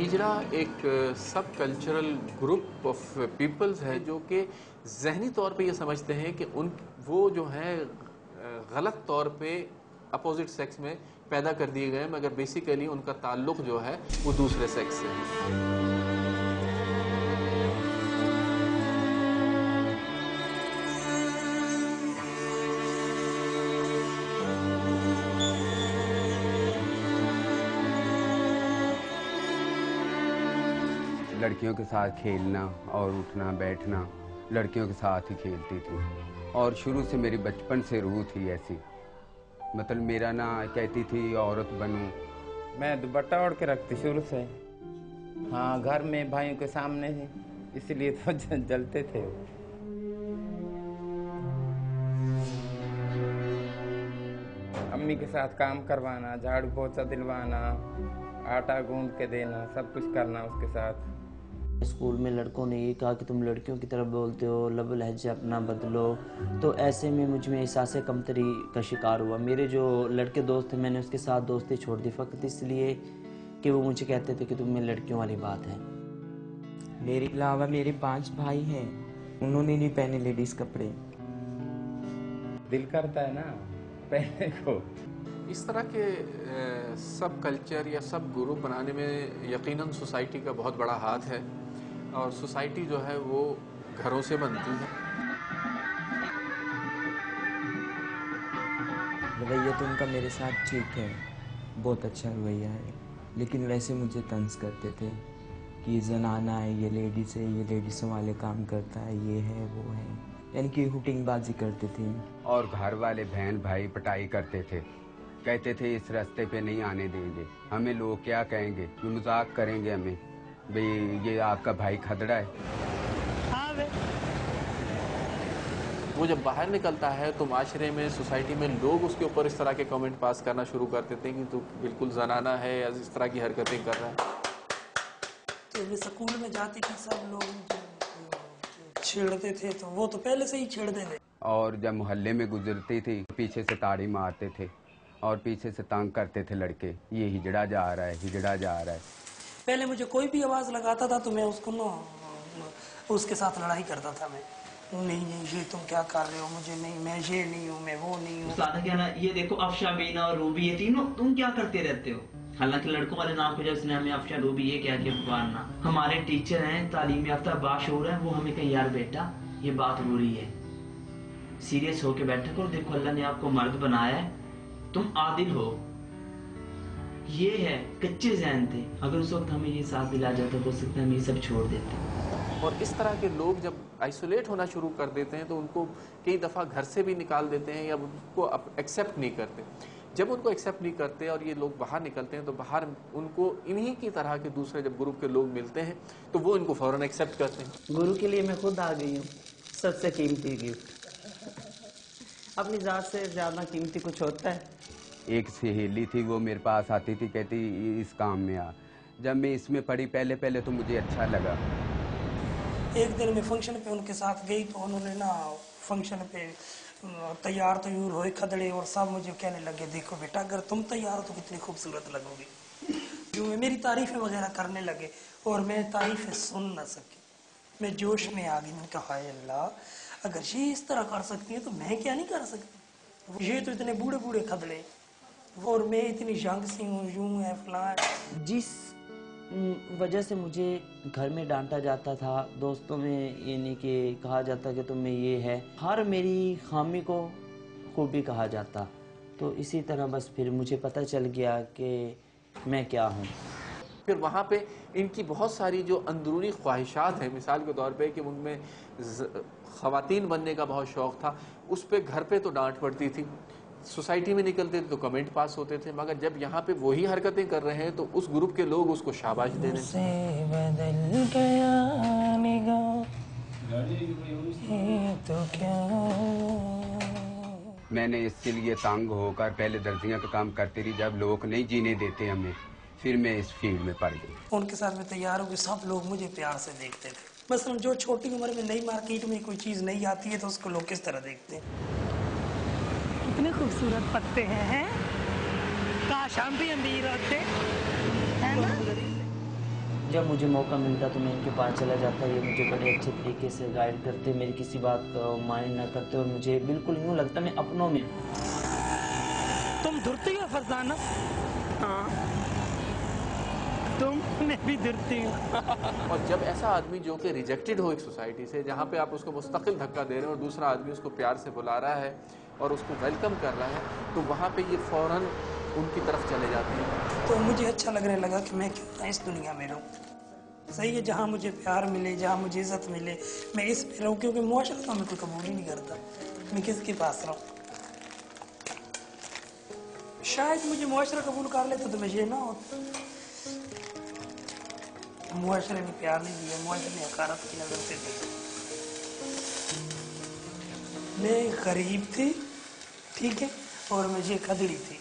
हिजड़ा एक सब cultural group of peoples है जो कि जहनी तौर पे ये समझते हैं कि वो जो है गलत तौर पे अपोजिट सेक्स में पैदा कर दिए गए, मगर बेसिकली उनका ताल्लुक जो है वो दूसरे सेक्स से है। लड़कियों के साथ खेलना और उठना बैठना लड़कियों के साथ ही खेलती थी। और शुरू से मेरी बचपन से रूह थी ऐसी, मतलब मेरा ना कहती थी औरत बनूं। मैं दुपट्टा ओढ़ के रखती शुरू से। हाँ, घर में भाइयों के सामने ही, इसलिए तो जलते थे। अम्मी के साथ काम करवाना, झाड़ू पोछा दिलवाना, आटा गूंद के देना, सब कुछ करना उसके साथ। स्कूल में लड़कों ने ये कहा कि तुम लड़कियों की तरफ बोलते हो, लब लहजा अपना बदलो। तो ऐसे में मुझ में एहसास कमतरी का शिकार हुआ। मेरे जो लड़के दोस्त थे, मैंने उसके साथ दोस्ती छोड़ दी फ़कत इसलिए कि वो मुझे कहते थे कि तुम में लड़कियों वाली बात है। मेरे अलावा मेरे 5 भाई हैं, उन्होंने नहीं पहने लेडीज़ कपड़े। दिल करता है ना पहनने को। इस तरह के सब कल्चर या सब ग्रुप बनाने में यकीनन सोसाइटी का बहुत बड़ा हाथ है, और सोसाइटी जो है वो घरों से बनती है। रवैया तो उनका मेरे साथ ठीक है, बहुत अच्छा रवैया है, लेकिन वैसे मुझे तंज करते थे कि ये जनाना है, ये लेडीज़ है, ये लेडीज़ों वाले काम करता है, ये है वो है, यानी कि हुटिंगबाजी करते थे। और घर वाले बहन भाई पटाई करते थे, कहते थे इस रास्ते पे नहीं आने देंगे, हमें लोग क्या कहेंगे, ये मजाक करेंगे हमें, भाई ये आपका भाई खदड़ा है। वो जब बाहर निकलता है तो माशरे में, सोसाइटी में लोग उसके ऊपर इस तरह के कमेंट पास करना शुरू कर देते हैं कि तू बिल्कुल जनाना है या इस तरह की हरकतें कर रहा है। तो स्कूल में जाती थी, सब लोग छेड़ते थे, तो वो तो पहले से ही छेड़ते थे। और जब मोहल्ले में गुजरती थी पीछे से ताड़ी मारते थे और पीछे से तंग करते थे लड़के, ये हिजड़ा जा रहा है, हिजड़ा जा रहा है। पहले मुझे कोई भी आवाज लगाता था तो मैं उसको ना उसके साथ लड़ाई करता था। मैं नहीं ये तुम क्या कर रहे हो, मुझे नहीं, मैं ये नहीं हूँ, मैं वो नहीं हूँ। क्या ना, ये देखो अफशा, बीना और रूबी, ये तीनों तुम क्या करते रहते हो। हालांकि लड़कों वाले नाम को जब इसने हमें अफशा रूबी ये क्या कि मारना। हमारे टीचर हैं, तालीम याफ्ता बाशऊर हैं, वो हमें कहीं यार बेटा ये बात हो रही है, सीरियस होके बैठे करो, देखो अल्लाह ने आपको मर्द बनाया है, तुम आदिल हो। ये है कच्चे ज़हन थे, अगर उस वक्त हमें ये साथ दिला जाता हो सकता है हम ये सब छोड़ देते। और इस तरह के लोग जब आइसोलेट होना शुरू कर देते हैं तो उनको कई दफ़ा घर से भी निकाल देते हैं या उनको एक्सेप्ट नहीं करते। जब उनको एक्सेप्ट नहीं करते और ये लोग बाहर निकलते हैं तो बाहर उनको इन्हीं की तरह के दूसरे जब ग्रुप के लोग मिलते हैं तो वो इनको फ़ौरन एक्सेप्ट करते हैं। गुरु के लिए मैं खुद आ गई हूँ, सबसे कीमती गिफ्ट। अपनी जात से ज़्यादा कीमती कुछ होता है। एक सहेली थी, वो मेरे पास आती थी, कहती इस काम में आ। जब मैं इसमें पढ़ी पहले पहले तो मुझे अच्छा लगा। एक दिन मैं फंक्शन पे उनके साथ गई तो उन्होंने ना फंक्शन पे तैयार तैयार हुए खदड़े और सब मुझे कहने लगे, देखो बेटा अगर तुम तैयार हो तो कितनी खूबसूरत लगोगी। जो मेरी तारीफें वगैरह करने लगे और मैं तारीफें सुन न सकी, मैं जोश में आ गई। मैंने कहा हाय अल्लाह, अगर ये इस तरह कर सकती है तो मैं क्या नहीं कर सकती। ये तो इतने बूढ़े बूढ़े खदड़े और मैं इतनी यंग सी हूँ, यूं है फलां। जिस वजह से मुझे घर में डांटा जाता था, दोस्तों में ये नहीं कि कहा जाता कि तुम में ये है, हर मेरी खामी को खूबी कहा जाता। तो इसी तरह बस फिर मुझे पता चल गया कि मैं क्या हूँ। फिर वहाँ पे इनकी बहुत सारी जो अंदरूनी ख्वाहिशात हैं, मिसाल के तौर पे कि उनमें ख़वातीन बनने का बहुत शौक़ था, उस पर घर पे तो डांट पड़ती थी, सोसाइटी में निकलते थे तो कमेंट पास होते थे, मगर जब यहाँ पे वही हरकतें कर रहे हैं तो उस ग्रुप के लोग उसको शाबाश दे रहे हैं। मैंने इसके लिए तंग होकर पहले दर्जियां का काम करती रही, जब लोग नहीं जीने देते हमें, फिर मैं इस फील्ड में पड़ गई। उनके साथ में तैयार होकर सब लोग मुझे प्यार से देखते थे। बस जो छोटी उम्र में नई मार्केट में कोई चीज नहीं आती है तो उसको लोग किस तरह देखते हैं। कितने खूबसूरत पत्ते हैं, काश हम भी अमीर होते, है ना। जब मुझे मौका मिलता तो मैं इनके पास चला जाता। ये मुझे बड़े अच्छे तरीके से गाइड करते, मेरी किसी बात को माइंड ना करते और मुझे बिल्कुल यूँ लगता मैं अपनों में। तुम धुरती हो फरजाना? हाँ, तुम मैं भी धुरती हूँ। और जब ऐसा आदमी जो कि रिजेक्टेड हो एक सोसाइटी से, जहाँ पे आप उसको मुस्तकिल धक्का दे रहे हैं और दूसरा आदमी उसको प्यार से बुला रहा है और उसको वेलकम कर रहा है, तो वहाँ पे ये फ़ौरन उनकी तरफ चले जाते हैं। तो मुझे अच्छा लगने लगा कि मैं क्यों ना इस दुनिया में रहूँ। सही है, जहाँ मुझे प्यार मिले, जहाँ मुझे इज्जत मिले, मैं इसमें रहूँ, क्योंकि मुआशरा तो हमें कोई कबूल ही नहीं करता। मैं किसके पास रहूँ? शायद मुझे मुआशरा कबूल कर लेता तो मैं ये ना होता। मुआशरे ने प्यार नहीं दिया, मुआशरे ने हकारत की नजर से देखा। मैं गरीब थी, ठीक है, और मैं ये खदड़ी थी।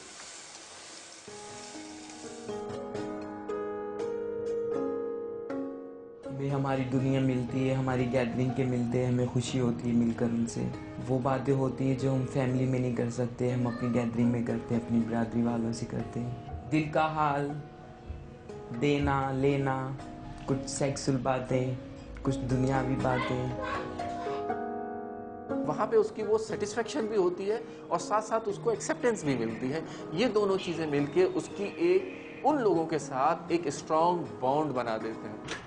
हमें हमारी दुनिया मिलती है, हमारी गैदरिंग के मिलते हैं, हमें खुशी होती है मिलकर उनसे। वो बातें होती है जो हम फैमिली में नहीं कर सकते, हम अपनी गैदरिंग में करते हैं, अपनी बिरादरी वालों से करते हैं। दिल का हाल, देना लेना, कुछ सेक्सुअल बातें, कुछ दुनियावी बातें। वहाँ पे उसकी वो सेटिस्फेक्शन भी होती है और साथ साथ उसको एक्सेप्टेंस भी मिलती है। ये दोनों चीज़ें मिलके उसकी एक उन लोगों के साथ एक स्ट्रॉन्ग बॉन्ड बना देते हैं।